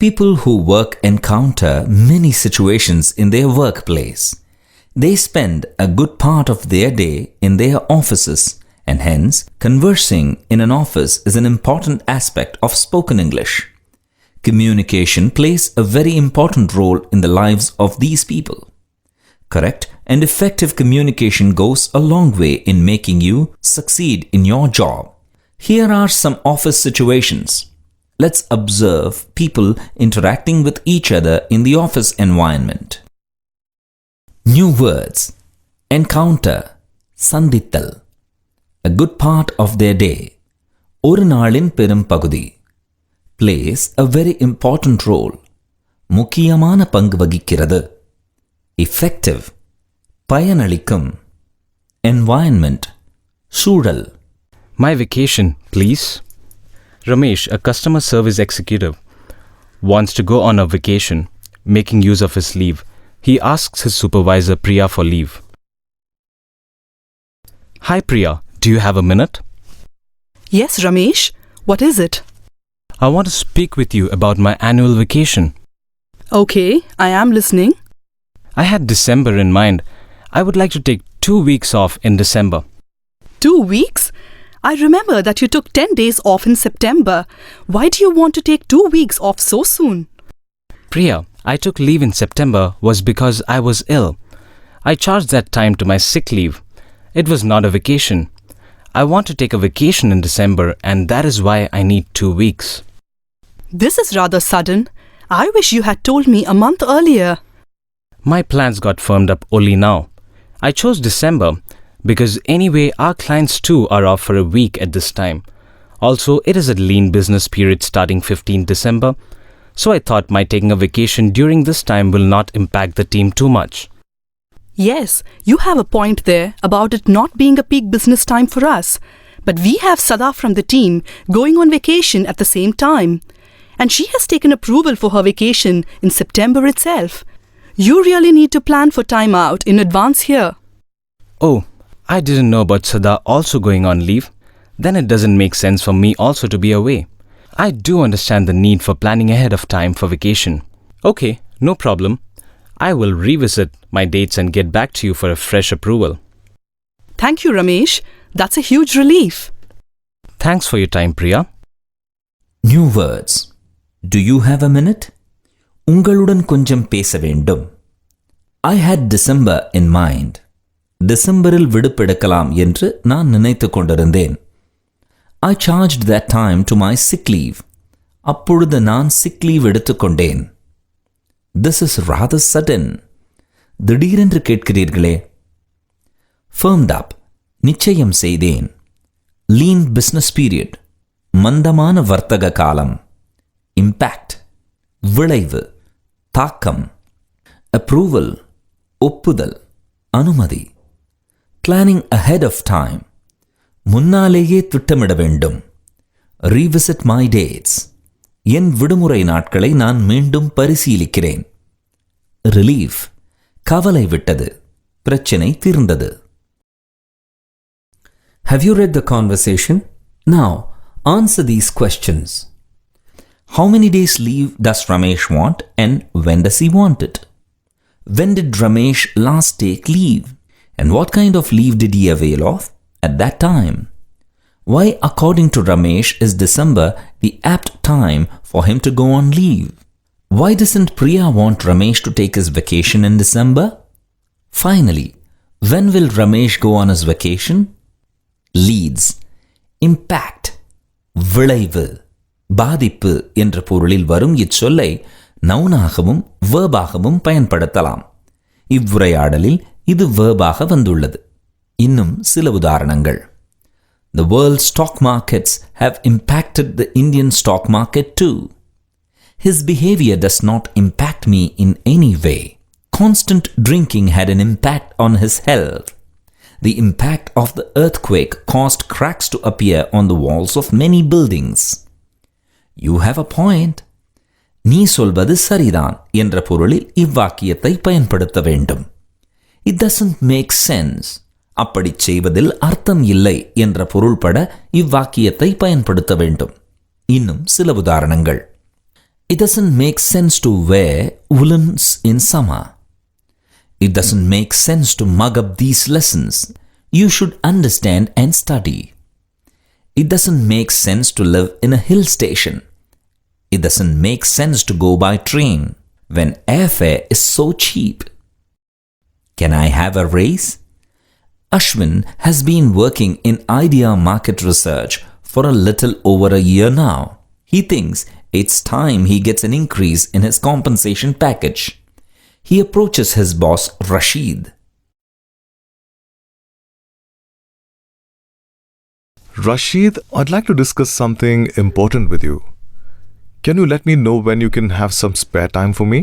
People who work encounter many situations in their workplace. They spend a good part of their day in their offices, and hence conversing in an office is an important aspect of spoken English. Communication plays a very important role in the lives of these people. Correct and effective communication goes a long way in making you succeed in your job. Here are some office situations. Let's observe people interacting with each other in the office environment. New words. Encounter. Sandithal. A good part of their day. ஒரு நாளின் பெரும் பகுதி. Plays a very important role. முக்கியமான பங்கு வகிக்கிறது. Effective. பயனளிக்கும். Environment. சூழல். My vacation, please. Ramesh, a customer service executive, wants to go on a vacation, making use of his leave. He asks his supervisor Priya for leave. Hi Priya, do you have a minute? Yes, Ramesh. What is it? I want to speak with you about my annual vacation. Okay, I am listening. I had December in mind. I would like to take 2 weeks off in December. 2 weeks? I remember that you took 10 days off in September. Why do you want to take 2 weeks off so soon? Priya, I took leave in September was because I was ill. I charged that time to my sick leave. It was not a vacation. I want to take a vacation in December, and that is why I need 2 weeks. This is rather sudden. I wish you had told me a month earlier. My plans got firmed up only now. I chose December because anyway our clients too are off for a week at this time. Also, it is a lean business period starting 15 December, so I thought my taking a vacation during this time will not impact the team too much. Yes, you have a point there about it not being a peak business time for us. But we have Sada from the team going on vacation at the same time. And she has taken approval for her vacation in September itself. You really need to plan for time out in advance here. Oh, I didn't know about Sada also going on leave. Then it doesn't make sense for me also to be away. I do understand the need for planning ahead of time for vacation. Okay, no problem. I will revisit my dates and get back to you for a fresh approval. Thank you, Ramesh. That's a huge relief. Thanks for your time, Priya. New words. Do you have a minute? உங்களுடன் கொஞ்சம் பேச வேண்டும். I had December in mind. டிசம்பரில் விடுப்பெடுக்கலாம் என்று நான் நினைத்து கொண்டிருந்தேன். I charged that time to my sick leave. அப்பொழுது நான் sick leave எடுத்துக்கொண்டேன். This is rather sudden. திடீரென்று கேட்கிறீர்களே. Firmed up. நிச்சயம் செய்தேன். Lean business period. மந்தமான வர்த்தக காலம். Impact. விளைவு. தாக்கம். Approval. ஒப்புதல். அனுமதி. Planning ahead of time. முன்னாலேயே திட்டமிட வேண்டும். Revisit my dates. என் விடுமுறை நாட்களை நான் மீண்டும் பரிசீலிக்கிறேன். Relief. கவலை விட்டது. பிரச்சனை தீர்ந்தது. Have you read the conversation? Now, answer these questions. How many days leave does Ramesh want and when does he want it? When did Ramesh last take leave? And what kind of leave did he avail of at that time? Why, according to Ramesh, is December the apt time for him to go on leave? Why doesn't Priya want Ramesh to take his vacation in December? Finally, when will Ramesh go on his vacation? Leads. Impact. விளைவு. பாதிப்பு என்ற பொருளில் வரும் இச்சொல்லை நவுனாகவும் வேர்பாகவும் பயன்படுத்தலாம். இவ்வுரையாடலில் இது வேர்பாக வந்துள்ளது. இன்னும் சில உதாரணங்கள். The world stock markets have impacted the Indian stock market too. His behavior does not impact me in any way. Constant drinking had an impact on his health. The impact of the earthquake caused cracks to appear on the walls of many buildings. You have a point. நீ சொல்வது சரிதான் என்ற பொருளில் இவ்வாக்கியத்தை பயன்படுத்த வேண்டும். It doesn't make sense. அப்படிச் செய்வதில் அர்த்தம் இல்லை என்ற பொருள்பட இவ்வாக்கியத்தை பயன்படுத்த வேண்டும். இன்னும் சில உதாரணங்கள். It doesn't make sense to wear woolens in summer. It doesn't make sense to mug up these lessons. You should understand and study. It doesn't make sense to live in a hill station. It doesn't make sense to go by train when airfare is so cheap. Can I have a raise? Ashwin has been working in idea market research for a little over a year now. He thinks it's time he gets an increase in his compensation package. He approaches his boss Rashid. Rashid, I'd like to discuss something important with you. Can you let me know when you can have some spare time for me?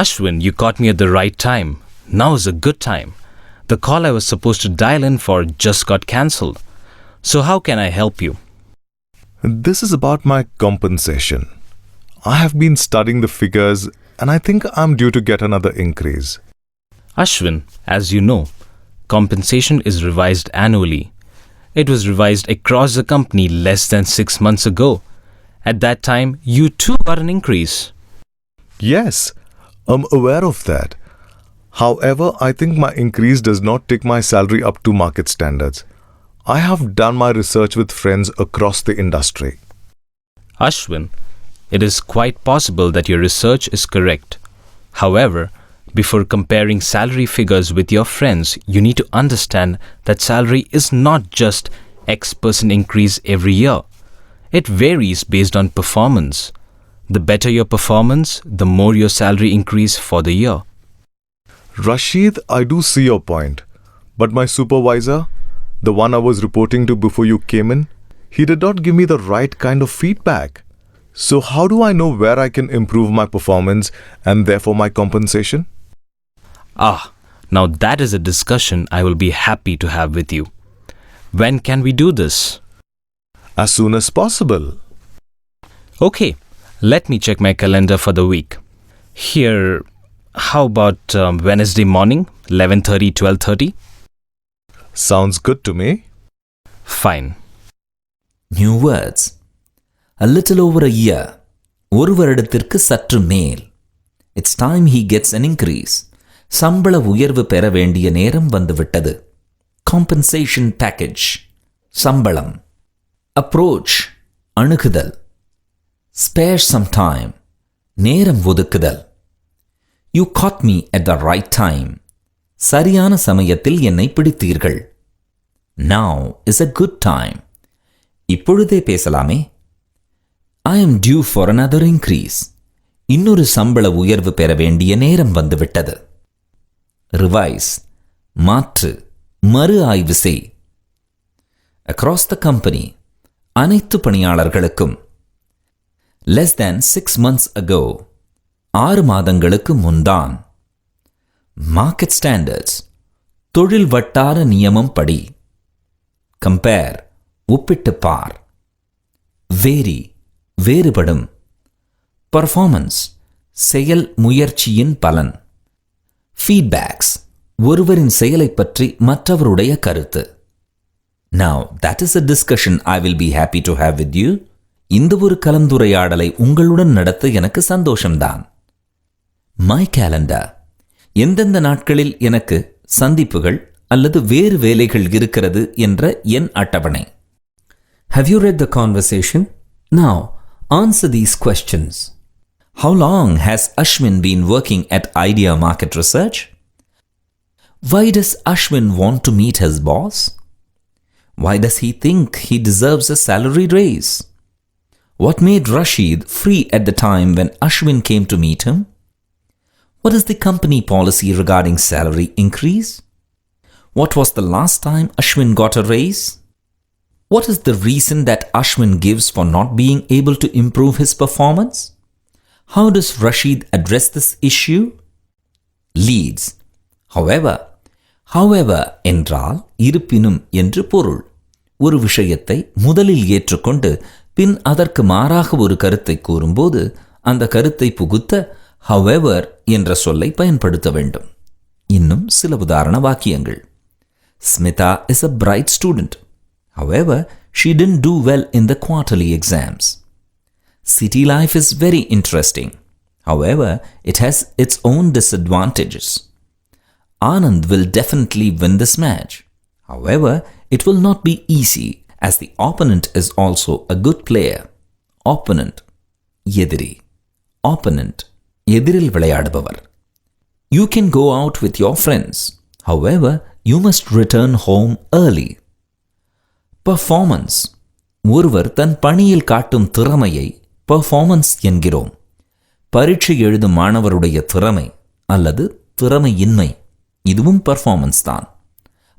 Ashwin, you caught me at the right time. Now is a good time. The call I was supposed to dial in for just got cancelled. So how can I help you? This is about my compensation. I have been studying the figures and I think I'm due to get another increase. Ashwin, as you know, compensation is revised annually. It was revised across the company less than 6 months ago. At that time, you too got an increase. Yes, I'm aware of that. However, I think my increase does not take my salary up to market standards. I have done my research with friends across the industry. Ashwin, it is quite possible that your research is correct. However, before comparing salary figures with your friends, you need to understand that salary is not just X% increase every year. It varies based on performance. The better your performance, the more your salary increase for the year. Rashid, I do see your point. But my supervisor, the one I was reporting to before you came in, he did not give me the right kind of feedback. So how do I know where I can improve my performance and therefore my compensation? Now that is a discussion I will be happy to have with you. When can we do this? As soon as possible. Okay, let me check my calendar for the week. Here, how about Wednesday morning, 11:30, 12:30? Sounds good to me. Fine. New words. A little over a year. ஒரு வருடத்திற்கு சற்று மேல். It's time he gets an increase. சம்பள உயர்வு பெற வேண்டிய நேரம் வந்துவிட்டது. Compensation package. சம்பளம். Approach. அணுகுதல். Spare some time. நேரம் ஒதுக்குதல். You caught me at the right time. சரியான சமயத்தில் என்னை பிடித்தீர்கள். Now is a good time. இப்பொழுதே பேசலாமே. I am due for another increase. இன்னொரு சம்பள உயர்வு பெற வேண்டிய நேரம் வந்துவிட்டது. Revise. மாற்று. மறு ஆய்வு செய். Across the company. அனைத்து பணியாளர்களுக்கும். Less than 6 months ago. 6 மாதங்களுக்கு முன்தான். Market standards. தொழில் வட்டார நியமம் படி. Compare. ஒப்பிட்டு பார். Vary. வேறுபடும். Performance. செயல் முயற்சியின் பலன். Feedbacks. ஒருவரின் செயலைப் பற்றி மற்றவருடைய கருத்து. Now, that is a discussion I will be happy to have with you. இந்த ஒரு கலந்துரையாடலை உங்களுடன் நடத்த எனக்கு சந்தோஷம்தான். My calendar. எந்தெந்த நாட்களில் எனக்கு சந்திப்புகள் அல்லது வேறு வேலைகள் இருக்கிறது என்ற என் அட்டவணை. Have you read the conversation? Now, answer these questions. How long has Ashwin been working at Idea Market Research? Why does Ashwin want to meet his boss? Why does he think he deserves a salary raise? What made Rashid free at the time when Ashwin came to meet him? What is the company policy regarding salary increase? What was the last time Ashwin got a raise? What is the reason that Ashwin gives for not being able to improve his performance? How does Rashid address this issue? Leads. However என்றால் இருப்பினும் என்று பொருள். ஒரு விஷயத்தை முதலில் ஏற்றுக்கொண்டு பின் அதற்கு மாறாக ஒரு கருத்தை கூறும்போது அந்த கருத்தை புகுத்த however என்ற சொல்லை பயன்படுத்த வேண்டும். இன்னும் சில உதாரண வாக்கியங்கள். Smita is a bright student. However, she didn't do well in the quarterly exams. City life is very interesting. However, it has its own disadvantages. Anand will definitely win this match. However, it will not be easy as the opponent is also a good player. Opponent, எதிரி. Opponent, எதிரில் விளையாடுபவர். You can go out with your friends. However, you must return home early. Performance, ஒருவர் தன் பணியில் காட்டும் திறமையை performance என்கிறோம். பரீட்சை எழுதும் மாணவருடைய திறமை அல்லது திறமையின்மை, இதுவும் பெர்ஃபார்மன்ஸ் தான்.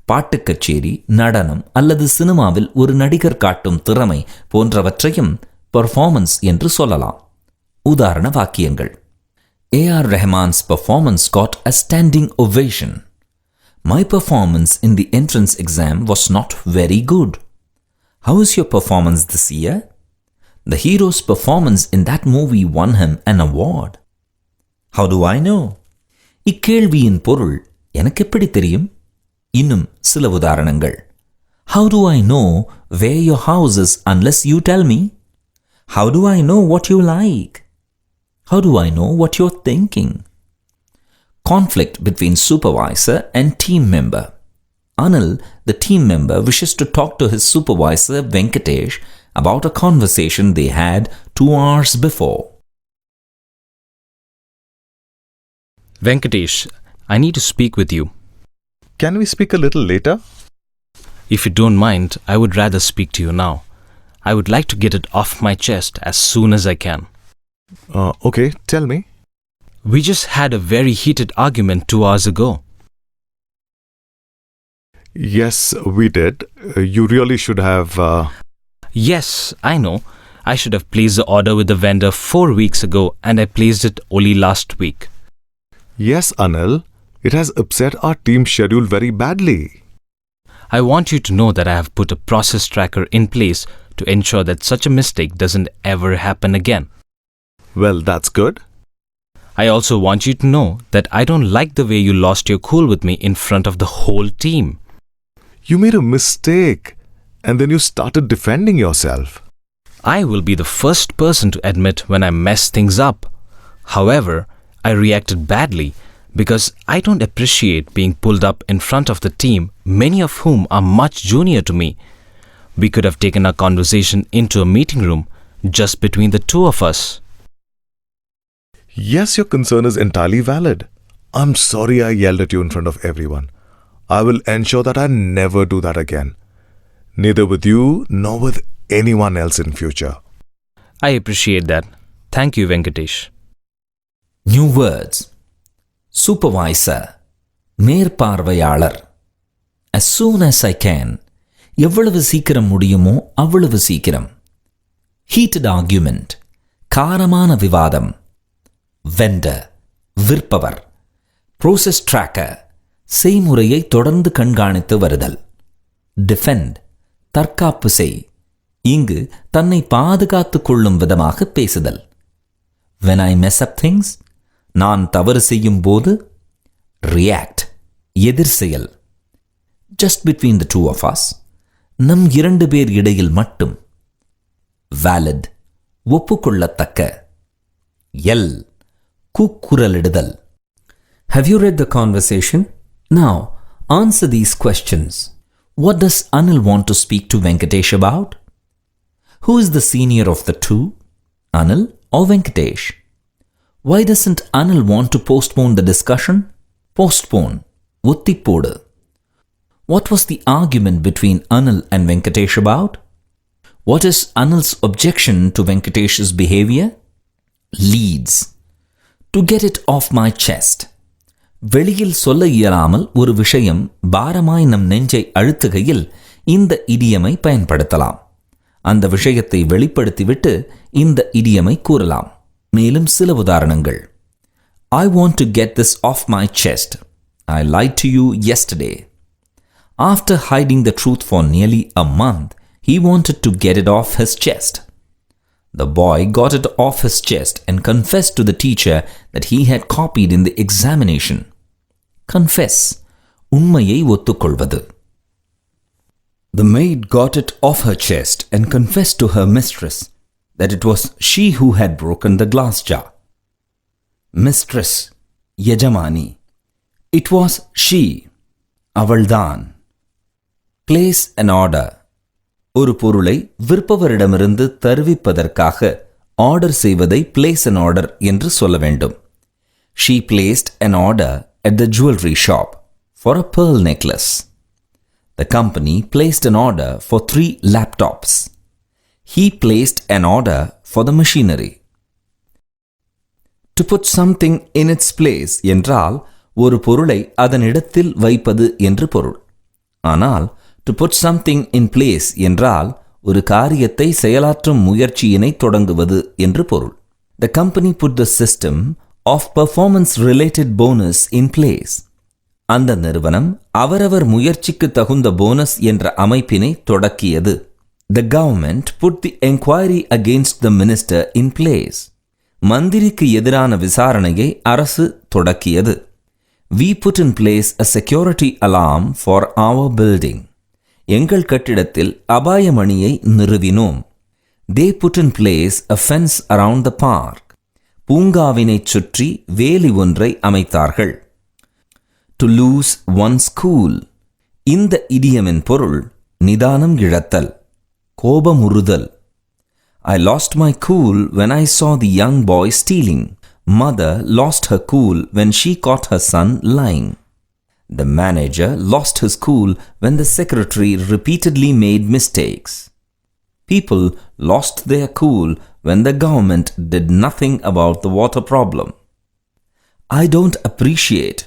பாட்டுக் கச்சேரி, நடனம் அல்லது சினிமாவில் ஒரு நடிகர் காட்டும் திறமை போன்றவற்றையும் பெர்ஃபார்மன்ஸ் என்று சொல்லலாம். உதாரண வாக்கியங்கள். A.R. Rahman's performance got a standing ovation. My performance in the entrance exam was not very good. How is your performance this year? The hero's performance in that movie won him an award. How do I know? இக்கேள்வியின் பொருள் எனக்கு எப்படி தெரியும்? இன்னும் சில உதாரணங்கள். How do I know where your house is unless you tell me? How do I know what you like? How do I know what you're thinking? Conflict between supervisor and team member. Anil, the team member, wishes to talk to his supervisor Venkatesh about a conversation they had 2 hours before. Venkatesh, I need to speak with you. Can we speak a little later? If you don't mind, I would rather speak to you now. I would like to get it off my chest as soon as I can. Okay, tell me. We just had a very heated argument 2 hours ago. Yes, we did. You really should have... Yes, I know. I should have placed the order with the vendor 4 weeks ago and I placed it only last week. Yes, Anil. It has upset our team's schedule very badly. I want you to know that I have put a process tracker in place to ensure that such a mistake doesn't ever happen again. Well, that's good. I also want you to know that I don't like the way you lost your cool with me in front of the whole team. You made a mistake and then you started defending yourself. I will be the first person to admit when I mess things up. However, I reacted badly because I don't appreciate being pulled up in front of the team, many of whom are much junior to me. We could have taken our conversation into a meeting room just between the two of us. Yes, your concern is entirely valid. I'm sorry I yelled at you in front of everyone. I will ensure that I never do that again. Neither with you nor with anyone else in future. I appreciate that. Thank you, Venkatesh. New words. Supervisor, மேற்பார்வையாளர். As soon as I can, எவ்வளவு சீக்கிரம் முடியுமோ அவ்வளவு சீக்கிரம். Heated argument, காரமான விவாதம். Vendor, விற்பவர். Process tracker, செய்முறையை தொடர்ந்து கண்காணித்து வருதல். Defend, தற்காப்பு செய். இங்கு தன்னை பாதுகாத்துக் கொள்ளும் விதமாக பேசுதல். When I mess up things, நான் தவறு செய்யும் போது. React, எதிர் செயல். Just between the two of us, நம் 2 பேர் இடையில் மட்டும். Valid, ஒப்புக்கொள்ளத்தக்க. Yell, கூக்குரலிடுதல். Have you read the conversation? Now, answer these questions. What does Anil want to speak to Venkatesh about? Who is the senior of the two, Anil or Venkatesh? Why doesn't Anil want to postpone the discussion? Postpone, ஒத்திப்போடு. What was the argument between Anil and Venkatesh about? What is Anil's objection to Venkatesh's behavior? Leads, to get it off my chest. வெளியில் சொல்ல இயலாமல் ஒரு விஷயம் பாரமாய் நம் நெஞ்சை அழுத்துகையில் இந்த இடியமை பயன்படுத்தலாம். அந்த விஷயத்தை வெளிப்படுத்திவிட்டு இந்த இடியமை கூறலாம். மேலும் சில உதாரணங்கள். I want to get this off my chest. I lied to you yesterday. After hiding the truth for nearly a month, he wanted to get it off his chest. The boy got it off his chest and confessed to the teacher that he had copied in the examination. Confess, உண்மையை ஒத்துக்கொள்வது. The maid got it off her chest and confessed to her mistress. that it was she who had broken the glass jar. Mistress, Yajamani. It was she, அவள்தான். Place an order. ஒரு பொருளை விற்பவரிடமிருந்து தருவிப்பதற்காக order செய்வதை place an order என்று சொல்ல வேண்டும். She placed an order at the jewelry shop for a pearl necklace. The company placed an order for 3 laptops. He placed an order for the machinery. To put something in its place என்றால் ஒரு பொருளை அதனிடத்தில் வைப்பது என்று பொருள். ஆனால் to put something in place என்றால் ஒரு காரியத்தை செயலாற்றும் முயற்சியினை தொடங்குவது என்று பொருள். The company put the system of performance-related bonus in place. அந்த நிறுவனம் அவரவர் முயற்சிக்கு தகுந்த போனஸ் என்ற அமைப்பினை தொடக்கியது. The government put the inquiry against the minister in place. மந்திரிக்கு எதிரான விசாரணையை அரசு தொடக்கியது. We put in place a security alarm for our building. எங்கள் கட்டிடத்தில் அபாயமணியை நிறுவினோம். They put in place a fence around the park. பூங்காவினைச் சுற்றி வேலி ஒன்றை அமைத்தார்கள். To lose one's cool. இந்த இடியமின் பொருள் நிதானம் இழத்தல், கோபமுறுதல். I lost my cool when I saw the young boy stealing. Mother lost her cool when she caught her son lying. The manager lost his cool when the secretary repeatedly made mistakes. People lost their cool when the government did nothing about the water problem. I don't appreciate.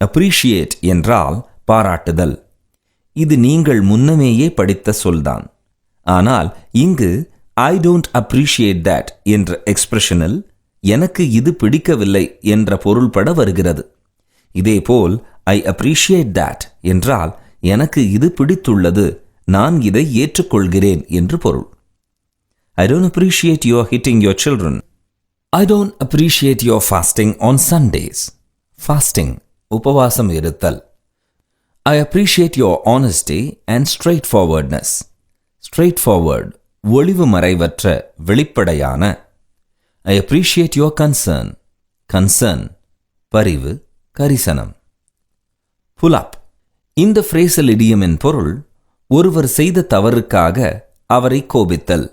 Appreciate என்றால் பாராட்டுதல். இது நீங்கள் முன்னமேயே படித்த சொல்தான். ஆனால் இங்கு I don't appreciate that என்ற எக்ஸ்பிரஷனில் எனக்கு இது பிடிக்கவில்லை என்ற பொருள்பட வருகிறது. இதேபோல் I appreciate that என்றால் எனக்கு இது பிடித்துள்ளது, நான் இதை ஏற்றுக்கொள்கிறேன் என்று பொருள். I don't appreciate your hitting your children. I don't appreciate your fasting on Sundays. Fasting, உபவாசம் இருத்தல். I appreciate your honesty and straightforwardness. Straightforward, ஒளிவு மறைவற்ற, வெளிப்படையான. I appreciate your concern. Concern, பரிவு, கரிசனம். Pull up. இந்த phrasal idiom-இன் பொருள் ஒருவர் செய்த தவறுக்காக அவரை கோபித்தல்.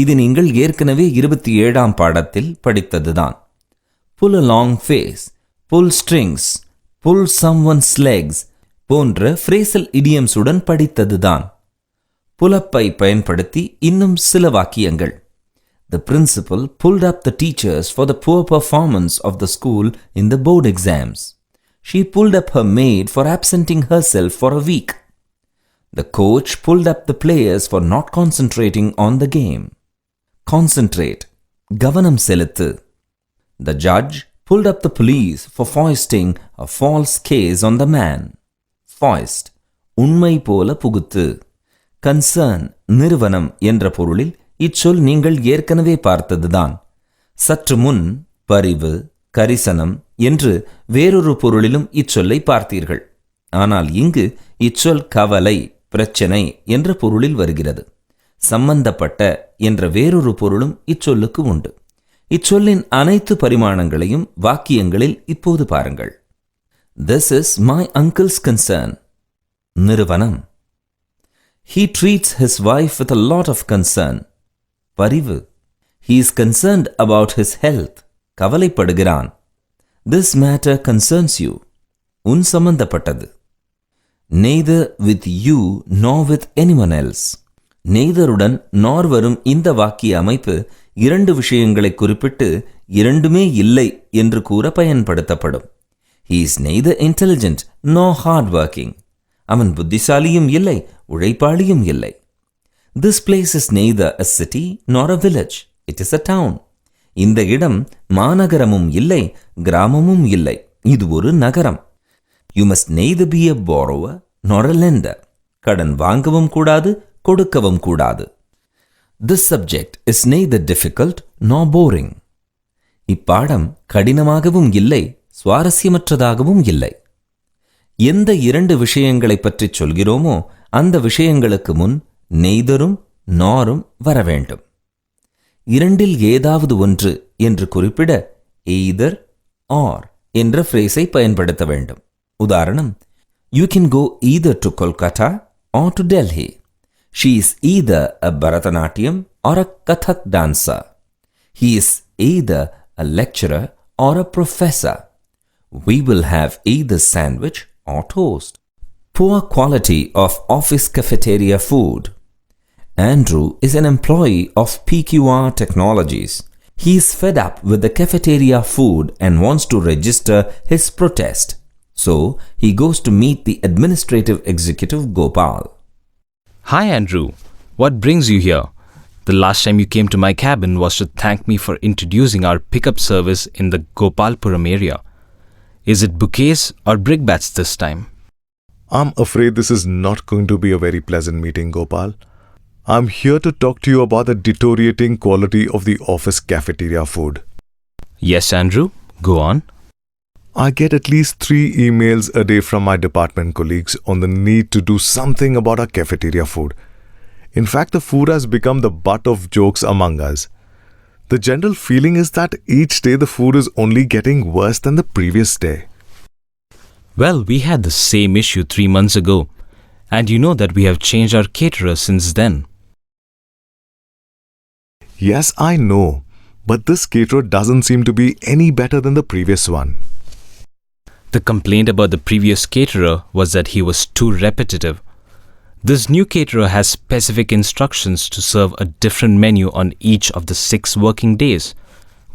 இது நீங்கள் ஏற்கனவே 27ஆம் பாடத்தில் படித்ததுதான். Pull a long face, pull strings, pull someone's legs போன்ற phrasal idioms-உடன் படித்ததுதான். Pull up-ஐ பயன்படுத்தி இன்னும் சில வாக்கியங்கள். The principal pulled up the teachers for the poor performance of the school in the board exams. She pulled up her maid for absenting herself for a week. The coach pulled up the players for not concentrating on the game. Concentrate, கவனம் செலுத்து. The judge pulled up the police for foisting a false case on the man. Foist, உண்மை போல புகுத்து. Concern, நிறுவனம் என்ற பொருளில் இச்சொல் நீங்கள் ஏற்கனவே பார்த்ததுதான். சற்று முன் பரிவு, கரிசனம் என்று வேறொரு பொருளிலும் இச்சொல்லை பார்த்தீர்கள். ஆனால் இங்கு இச்சொல் கவலை, பிரச்சனை என்ற பொருளில் வருகிறது. சம்பந்தப்பட்ட என்ற வேறொரு பொருளும் இச்சொல்லுக்கு உண்டு. இச்சொல்லின் அனைத்து பரிமாணங்களையும் வாக்கியங்களில் இப்போது பாருங்கள். This is my uncle's concern. நிறுவனம். He treats his wife with a lot of concern. பரிவு. He is concerned about his health. கவலைப்படுகிறான். This matter concerns you. உன் சம்பந்தப்பட்டது. Neither with you nor with anyone else. நெய்தருடன் nor வரும் இந்த வாக்கிய அமைப்பு 2 விஷயங்களை குறிப்பிட்டு இரண்டுமே இல்லை என்று கூற பயன்படுத்தப்படும். He is neither intelligent nor hardworking. அவன் புத்திசாலியும் இல்லை, உழைப்பாளியும் இல்லை. This place is neither a city nor a village. It is a town. இந்த இடம் மாநகரமும் இல்லை, கிராமமும் இல்லை. இது ஒரு நகரம். You must neither be a borrower nor a lender. கடன் வாங்கவும் கூடாது, கொடுக்கவும் கூடாது. This subject is neither difficult nor boring. இப்பாடம் கடினமாகவும் இல்லை, சுவாரஸ்யமற்றதாகவும் இல்லை. எந்த 2 விஷயங்களை பற்றி சொல்கிறோமோ அந்த விஷயங்களுக்கு முன் நெய்தரும் நாரும் வர வேண்டும். இரண்டில் ஏதாவது ஒன்று என்று குறிப்பிட either or என்ற phrase-ஐ பயன்படுத்த வேண்டும். உதாரணம், You can go either to Kolkata or to Delhi. She is either a Bharatanatyam or a Kathak dancer. He is either a lecturer or a professor. We will have either sandwich or toast. Poor quality of office cafeteria food. Andrew is an employee of PQR Technologies. He is fed up with the cafeteria food and wants to register his protest. So, he goes to meet the administrative executive Gopal. Hi Andrew, what brings you here? The last time you came to my cabin was to thank me for introducing our pickup service in the Gopalpuram area. Is it bouquets or brickbats this time? I'm afraid this is not going to be a very pleasant meeting, Gopal. I'm here to talk to you about the deteriorating quality of the office cafeteria food. Yes, Andrew, go on. I get at least 3 emails a day from my department colleagues on the need to do something about our cafeteria food. In fact, the food has become the butt of jokes among us. The general feeling is that each day the food is only getting worse than the previous day. Well, we had the same issue 3 months ago, and you know that we have changed our caterer since then. Yes, I know, but this caterer doesn't seem to be any better than the previous one. The complaint about the previous caterer was that he was too repetitive. This new caterer has specific instructions to serve a different menu on each of the 6 working days.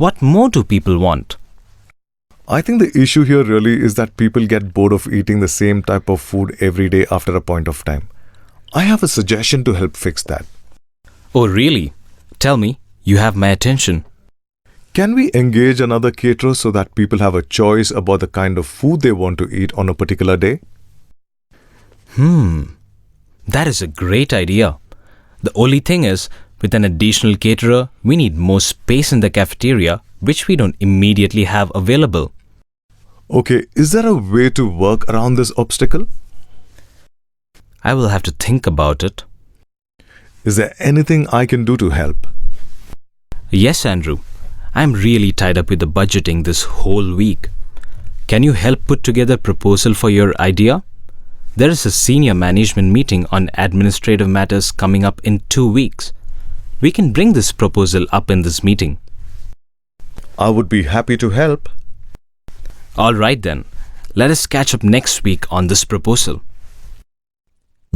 What more do people want? I think the issue here really is that people get bored of eating the same type of food every day after a point of time. I have a suggestion to help fix that. Oh, really? Tell me, you have my attention. Can we engage another caterer so that people have a choice about the kind of food they want to eat on a particular day? That is a great idea. The only thing is, with an additional caterer, we need more space in the cafeteria, which we don't immediately have available. Okay, is there a way to work around this obstacle? I will have to think about it. Is there anything I can do to help? Yes, Andrew. I'm really tied up with the budgeting this whole week. Can you help put together a proposal for your idea? There is a senior management meeting on administrative matters coming up in 2 weeks. We can bring this proposal up in this meeting. I would be happy to help. All right then. Let us catch up next week on this proposal.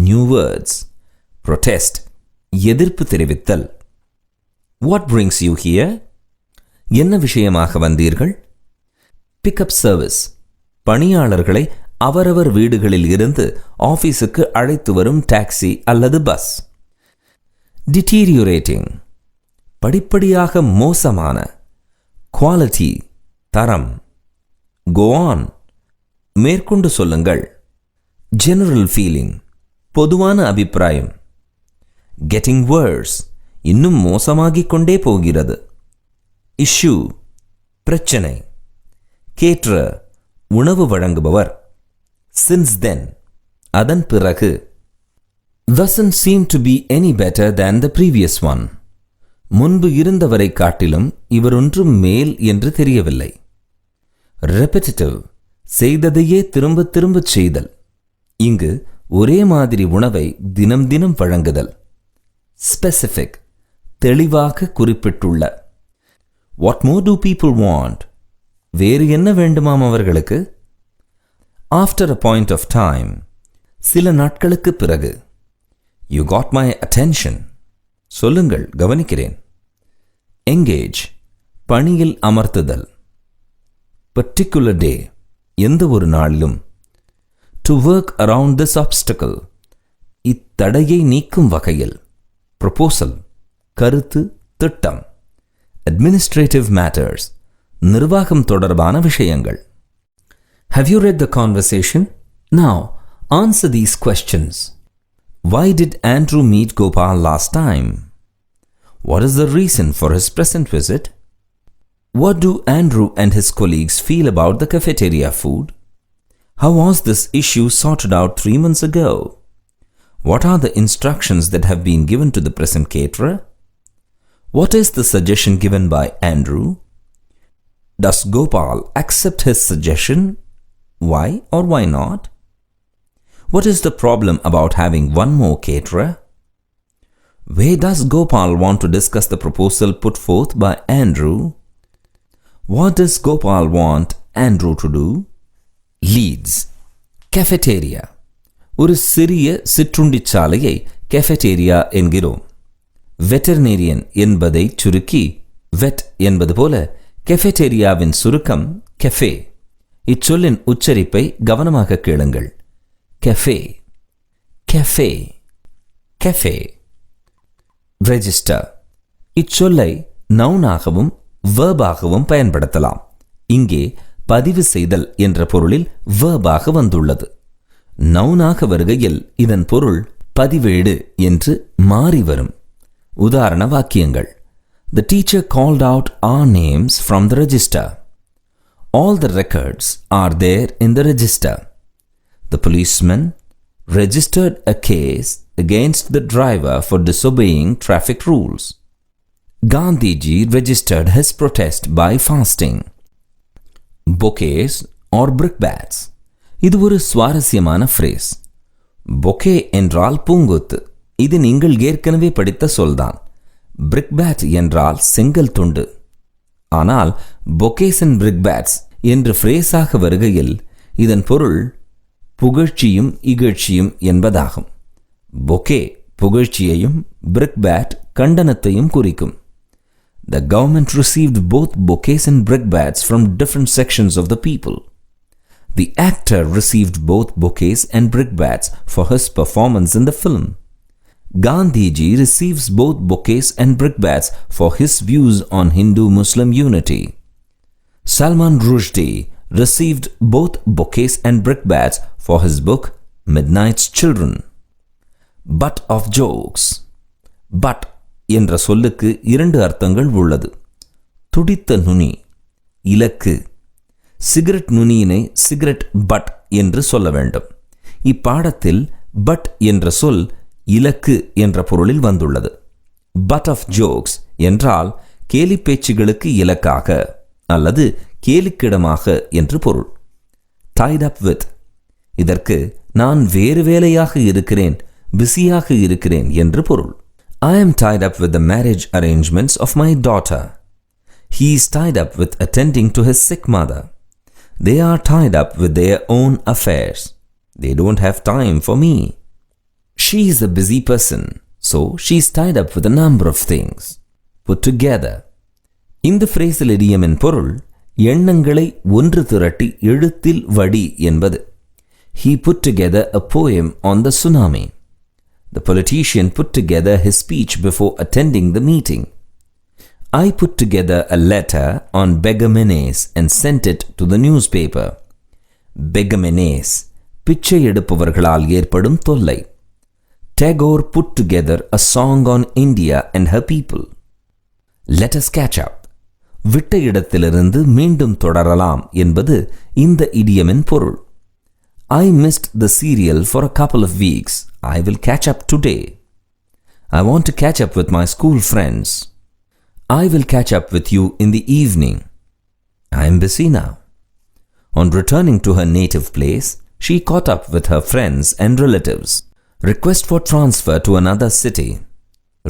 New words. Protest. எதிர்ப்பு தெரிவித்தல். What brings you here? என்ன விஷயமாக வந்தீர்கள்? Pickup service. பணியாளர்களை அவரவர் வீடுகளில் இருந்து ஆபீஸுக்கு அழைத்து வரும் டாக்ஸி அல்லது பஸ். Deteriorating. படிப்படியாக மோசமான. Quality. தரம். Go on. மேற்கொண்டு சொல்லுங்கள். General feeling. பொதுவான அபிப்பிராயம். Getting worse. இன்னும் மோசமாகிக் கொண்டே போகிறது. Issue. பிரச்சனை. Caterer. உணவு வழங்குபவர். Since then. அதன் பிறகு. Doesn't seem to be any better than the previous one. முன்பு இருந்தவரை காட்டிலும் இவர் ஒன்றும் மேல் என்று தெரியவில்லை. Repetitive. செய்ததையே திரும்ப திரும்பச் செய்தல். இங்கு ஒரே மாதிரி உணவை தினம் தினம் வழங்குதல். Specific. தெளிவாக குறிப்பிட்டுள்ள. What more do people want? வேறு என்ன வேண்டுமாம் அவர்களுக்கு? After a point of time. சில நாட்களுக்கு பிறகு. You got my attention. சொல்லுங்கள், கவனிக்கிறேன். Engage. பணியில் அமர்த்துதல். Particular day. எந்த ஒரு நாளிலும். To work around this obstacle. இத்தடையை நீக்கும் வகையில். Proposal. கருத்து, திட்டம். Administrative matters. நிர்வாகம் தொடர்பான விஷயங்கள். Have you read the conversation? Now, answer these questions. Why did Andrew meet Gopal last time? What is the reason for his present visit? What do Andrew and his colleagues feel about the cafeteria food? How was this issue sorted out 3 months ago? What are the instructions that have been given to the present caterer? What is the suggestion given by Andrew? Does Gopal accept his suggestion? Why or why not? What is the problem about having one more caterer? Where does Gopal want to discuss the proposal put forth by Andrew? What does Gopal want Andrew to do? Leads. Cafeteria. ஒரு சிறிய சிற்றுண்டிச்சாலையை cafeteria என்கிறோம். வெட்டர்னேரியன் என்பதை சுருக்கி வெட் என்பது போல கெஃபெட்டேரியாவின் சுருக்கம் cafe. இச்சொல்லின் உச்சரிப்பை கவனமாக கேளுங்கள். Cafe, cafe, cafe. ரெஜிஸ்டர். இச்சொல்லை நவுனாகவும் வேர்பாகவும் பயன்படுத்தலாம். இங்கே பதிவு செய்தல் என்ற பொருளில் வேர்பாக வந்துள்ளது. நவுனாக வருகையில் இதன் பொருள் பதிவேடு என்று மாறி வரும். உதாரண வாக்கியங்கள். The teacher called out our names from the register. All the records are there in the register. The policeman registered a case against the driver for disobeying traffic rules. Gandhiji registered his protest by fasting. Bouquets or brickbats. இது ஒரு சுவாரஸ்யமான phrase. Bouquet என்றால் பூங்கொத்து. இது நீங்கள் ஏற்கனவே படித்த சொல்தான். பிரிக்பேட் என்றால் செங்கல் துண்டு. ஆனால் பொக்கேஸ் அண்ட் பிரிக்பேட்ஸ் என்று ஃப்ரேஸாக வருகையில் இதன் பொருள் புகழ்ச்சியும் இகழ்ச்சியும் என்பதாகும். பொக்கே புகழ்ச்சியையும் பிரிக்பேட் கண்டனத்தையும் குறிக்கும். The government received both bouquets and brickbats from different sections of the people. The actor received both bouquets and brickbats for his performance in the film. Gandhiji receives both bouquets and brickbats for his views on Hindu-Muslim unity. Salman Rushdie received both bouquets and brickbats for his book Midnight's Children. Butt of jokes. Butt என்ற சொல்லுக்கு இரண்டு அர்த்தங்கள் உள்ளது. துடித்த நுனி, இலக்கு. Cigarette நுனியினை cigarette but என்று சொல்ல வேண்டும். இப்பாடத்தில் பட் என்ற சொல் இலக்கு என்ற பொருளில் வந்துள்ளது. பட் ஆஃப் ஜோக்ஸ் என்றால் கேலி பேச்சுகளுக்கு இலக்காக அல்லது கேலிக்கிடமாக என்று பொருள். Tied up with. இதற்கு நான் வேறு வேலையாக இருக்கிறேன், பிஸியாக இருக்கிறேன் என்று பொருள். I am tied up with the marriage arrangements of my daughter. He is tied up with attending to his sick mother. They are tied up with their own affairs. They don't have time for me. She is a busy person, so she is tied up with a number of things. Put together. இந்த phrasal இடியமின் பொருள் எண்ணங்களை ஒன்று திரட்டி எழுத்தில் வடி என்பது. He put together a poem on the tsunami. The politician put together his speech before attending the meeting. I put together a letter on Begamenes and sent it to the newspaper. Begamenes, பிச்சை எடுப்பவர்களால் ஏற்படும் தொல்லை. Tagore put together a song on India and her people. Let us catch up. விட்ட இடத்திலிருந்து மீண்டும் தொடரலாம் என்பது இந்த இடியமின் பொருள். I missed the serial for a couple of weeks. I will catch up today. I want to catch up with my school friends. I will catch up with you in the evening. I am busy now. On returning to her native place, she caught up with her friends and relatives. Request for transfer to another city.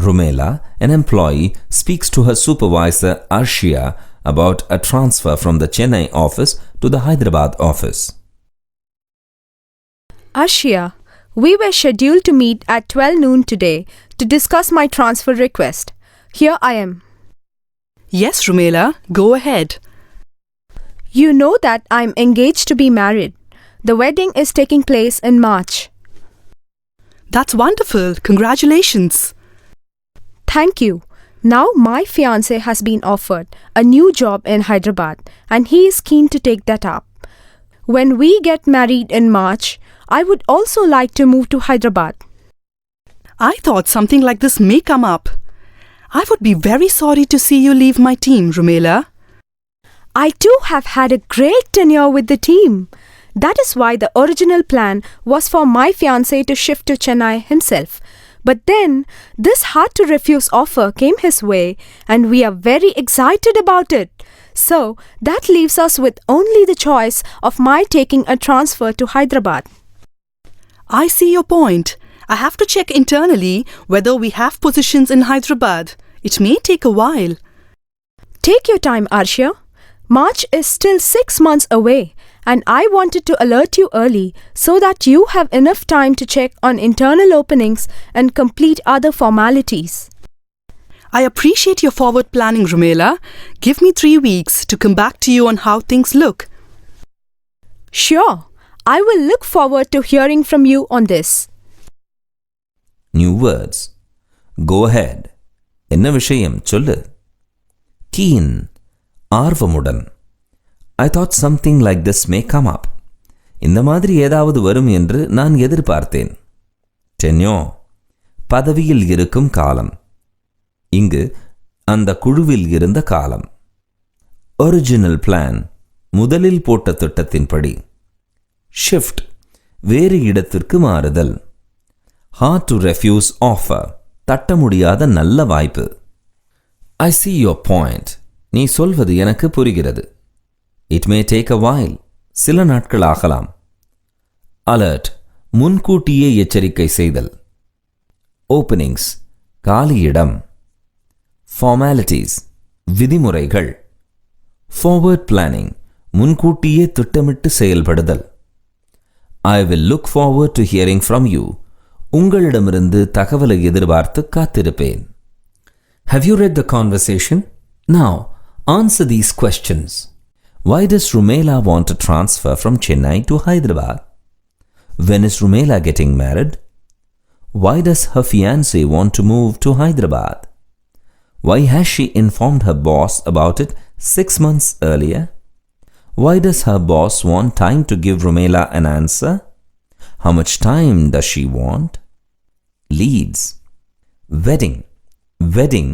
Rumela, an employee, speaks to her supervisor Arshia about a transfer from the Chennai office to the Hyderabad office. Arshia, we were scheduled to meet at 12 noon today to discuss my transfer request. Here I am. Yes, Rumela, go ahead. You know that I'm engaged to be married. The wedding is taking place in March. That's wonderful. Congratulations. Thank you. Now my fiancé has been offered a new job in Hyderabad and he is keen to take that up. When we get married in March, I would also like to move to Hyderabad. I thought something like this may come up. I would be very sorry to see you leave my team, Rumela. I too have had a great tenure with the team. That is why the original plan was for my fiancé to shift to Chennai himself. But then, this hard to refuse offer came his way, and we are very excited about it. So, that leaves us with only the choice of my taking a transfer to Hyderabad. I see your point. I have to check internally whether we have positions in Hyderabad. It may take a while. Take your time, Arshia. March is still 6 months away, and I wanted to alert you early so that you have enough time to check on internal openings and complete other formalities. I appreciate your forward planning, Rumela. Give me 3 weeks to come back to you on how things look. Sure, I will look forward to hearing from you on this. New words. Go ahead. என்ன விஷயம் சொல்லு. Keen. ஆர்வமுடன். I thought something like this may come up. இந்த மாதிரி ஏதாவது வரும் என்று நான் எதிர்பார்த்தேன். Tenure. பதவியில் இருக்கும் காலம். இங்கு அந்த குழுவில் இருந்த காலம். Original plan. முதலில் போட்ட திட்டத்தின்படி. Shift. வேறு இடத்திற்கு மாறுதல். Hard to refuse offer. தட்ட முடியாத நல்ல வாய்ப்பு. I see your point. நீ சொல்வது எனக்கு புரிகிறது. It may take a while. சில நாட்கள் ஆகலாம். Alert. முன்கூட்டியே எச்சரிக்கை செய்தல். Openings. காலியிடம். Formalities. விதிமுறைகள். Forward planning. முன்கூட்டியே திட்டமிட்டு செயல்படுதல். I will look forward to hearing from you. உங்களிடமிருந்து தகவலை எதிர்பார்த்து காத்திருப்பேன். Have you read the conversation? Now, answer these questions. Why does Rumela want to transfer from Chennai to Hyderabad? When is Rumela getting married? Why does her fiancé want to move to Hyderabad? Why has she informed her boss about it 6 months earlier? Why does her boss want time to give Rumela an answer? How much time does she want? Leads. Wedding. Wedding.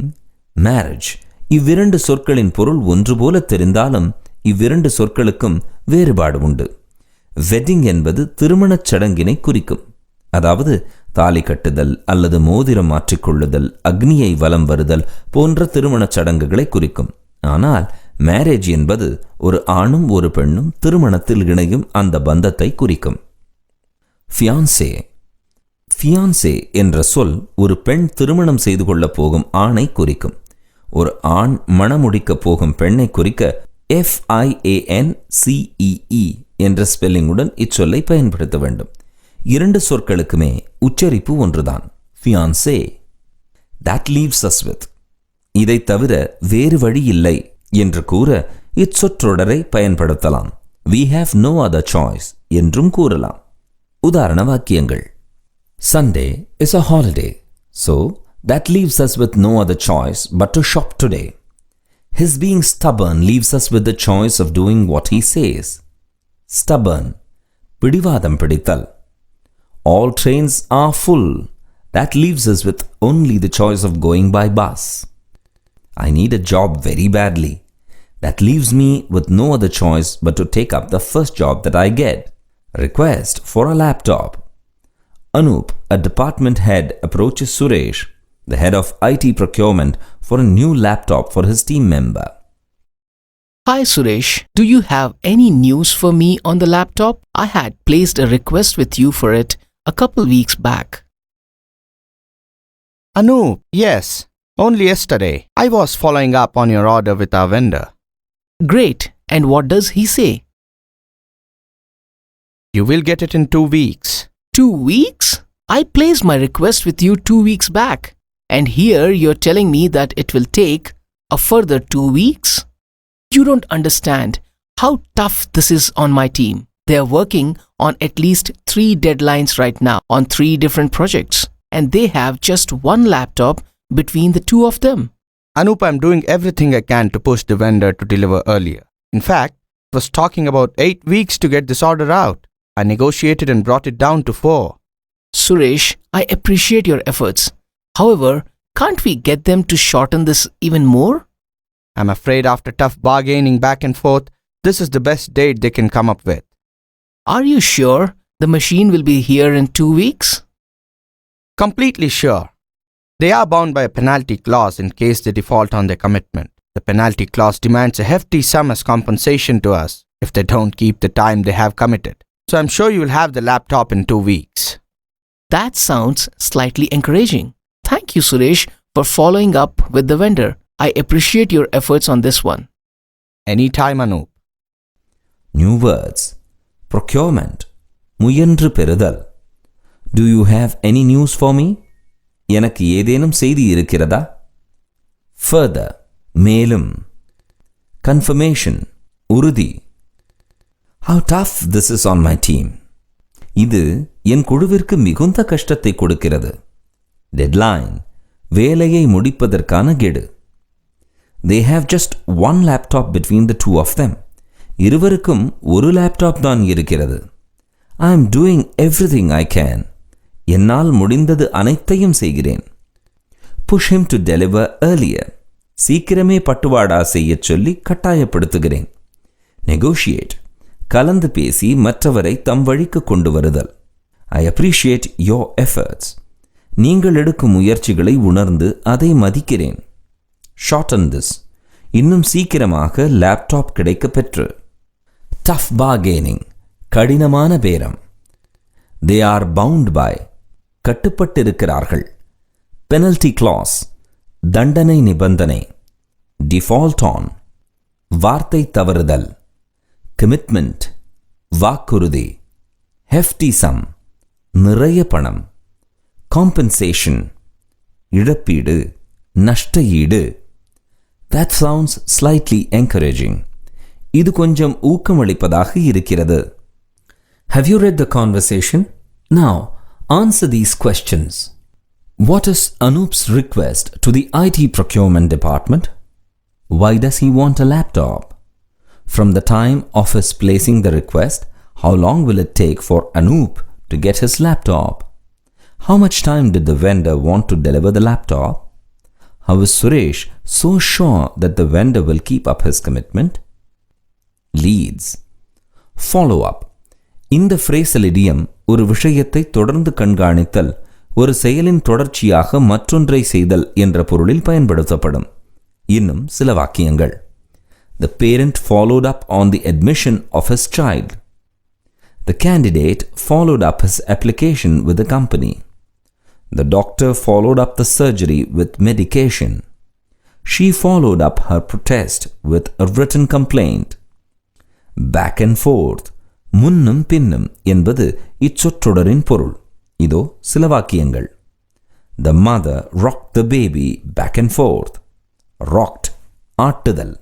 Marriage. இவ்விரண்டு சொற்களின் பொருள் ஒன்று போல தெரிந்தாலும் இவ்விரண்டு சொற்களுக்கும் வேறுபாடு உண்டு. Wedding என்பது திருமணச் சடங்கினை குறிக்கும். அதாவது தாலி கட்டுதல் அல்லது மோதிரம் மாற்றிக்கொள்ளுதல், அக்னியை வலம் வருதல் போன்ற திருமணச் சடங்குகளை குறிக்கும். ஆனால் மேரேஜ் என்பது ஒரு ஆணும் ஒரு பெண்ணும் திருமணத்தில் இணையும் அந்த பந்தத்தை குறிக்கும். ஃபியான்சே. ஃபியான்சே என்ற சொல் ஒரு பெண் திருமணம் செய்து கொள்ளப் போகும் ஆணை குறிக்கும். ஒரு ஆண் மணமுடிக்கப் போகும் பெண்ணை குறிக்க FIANCEE என்ற ஸ்பெல்லிங்குடன் இச்சொல்லை பயன்படுத்த வேண்டும். இரண்டு சொற்களுக்குமே உச்சரிப்பு ஒன்றுதான். Fiancée. That leaves us with. இதை தவிர வேறு வழி இல்லை என்று கூற இச்சொற்றொடரை பயன்படுத்தலாம். We have no other choice என்றும் கூறலாம். உதாரண வாக்கியங்கள். Sunday is a holiday, so that leaves us with no other choice but to shop today. His being stubborn leaves us with the choice of doing what he says. Stubborn. பிடிவாதம் பிடித்தல். All trains are full. That leaves us with only the choice of going by bus. I need a job very badly. That leaves me with no other choice but to take up the first job that I get. Request for a laptop. Anup, a department head, approaches Suresh, the head of IT procurement, for a new laptop for his team member. Hi Suresh, do you have any news for me on the laptop? I had placed a request with you for it a couple weeks back. Anup, yes. Only yesterday, I was following up on your order with our vendor. Great. And what does he say? You will get it in 2 weeks. 2 weeks? I placed my request with you 2 weeks back. And here you're telling me that it will take a further 2 weeks? You don't understand how tough this is on my team. They are working on at least 3 deadlines right now on 3 different projects. And they have just one laptop between the two of them. Anup, I'm doing everything I can to push the vendor to deliver earlier. In fact, I was talking about 8 weeks to get this order out. I negotiated and brought it down to 4. Suresh, I appreciate your efforts. However, can't we get them to shorten this even more? I'm afraid after tough bargaining back and forth, this is the best date they can come up with. Are you sure the machine will be here in 2 weeks? Completely sure. They are bound by a penalty clause in case they default on their commitment. The penalty clause demands a hefty sum as compensation to us if they don't keep the time they have committed. So I'm sure you will have the laptop in 2 weeks. That sounds slightly encouraging. Thank you, Suresh, for following up with the vendor. I appreciate your efforts on this one. Anytime, Anup. New words. Procurement. முயன்று பெறுதல். Do you have any news for me? எனக்கு ஏதேனும் செய்தி இருக்கிறதா? Further. மேலும். Confirmation. உறுதி. How tough this is on my team. இது என் குழுவிற்கு மிகுந்த கஷ்டத்தை கொடுக்கிறது. Deadline. வேலையை முடிப்பதற்கான கெடு. They have just one laptop between the two of them. இருவருக்கும் ஒரு லேப்டாப் தான் இருக்கிறது. I am doing everything I can. என்னால் முடிந்தது அனைத்தையும் செய்கிறேன். Push him to deliver earlier. சீக்கிரமே பட்டுவாடா செய்யச் சொல்லி கட்டாயப்படுத்துகிறேன். Negotiate. கலந்து பேசி மற்றவரை தம் வழிக்கு கொண்டு வருதல். I appreciate your efforts. நீங்கள் எடுக்கும் முயற்சிகளை உணர்ந்து அதை மதிக்கிறேன். Shorten this. இன்னும் சீக்கிரமாக லேப்டாப் கிடைக்க பெற்று. Tough bargaining. கடினமான பேரம். They are bound by. கட்டுப்பட்டிருக்கிறார்கள். Penalty clause. தண்டனை நிபந்தனை. Default on. வார்த்தை தவறுதல். Commitment. வாக்குறுதி. Hefty sum. நிறைய பணம். Compensation. இழப்பீடு. நஷ்ட ஈடு. That sounds slightly encouraging. இது கொஞ்சம் ஊக்கமளிப்பதாக இருக்கிறது. Have you read the conversation? Now, answer these questions. What is Anup's request to the IT procurement department? Why does he want a laptop? From the time of his placing the request, how long will it take for Anup to get his laptop? How much time did the vendor want to deliver the laptop? How is Suresh so sure that the vendor will keep up his commitment? Leads. Follow up. இந்த phrasal idiom ஒரு விஷயத்தை தொடர்ந்து கண்காணித்தல், ஒரு செயலின் தொடர்ச்சியாக மற்றொன்றை செய்தல் என்ற பொருளில் பயன்படுத்தப்படும். இன்னும் சில வாக்கியங்கள். The parent followed up on the admission of his child. The candidate followed up his application with the company. The doctor followed up the surgery with medication. She followed up her protest with a written complaint. Back and forth. முன்னும் பின்னும் என்பது இச்சொற்றொடரின் பொருள். இதோ சில வாக்கியங்கள். The mother rocked the baby back and forth. Rocked. ஆட்டுதல்.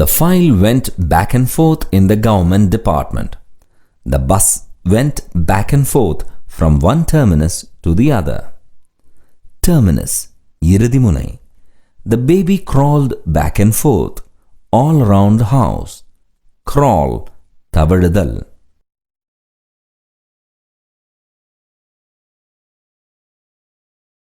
The file went back and forth in the government department. The bus went back and forth from one terminus to the other. Terminus. இறுதிமுனை. The baby crawled back and forth all around the house. Crawl. தவழுதல்.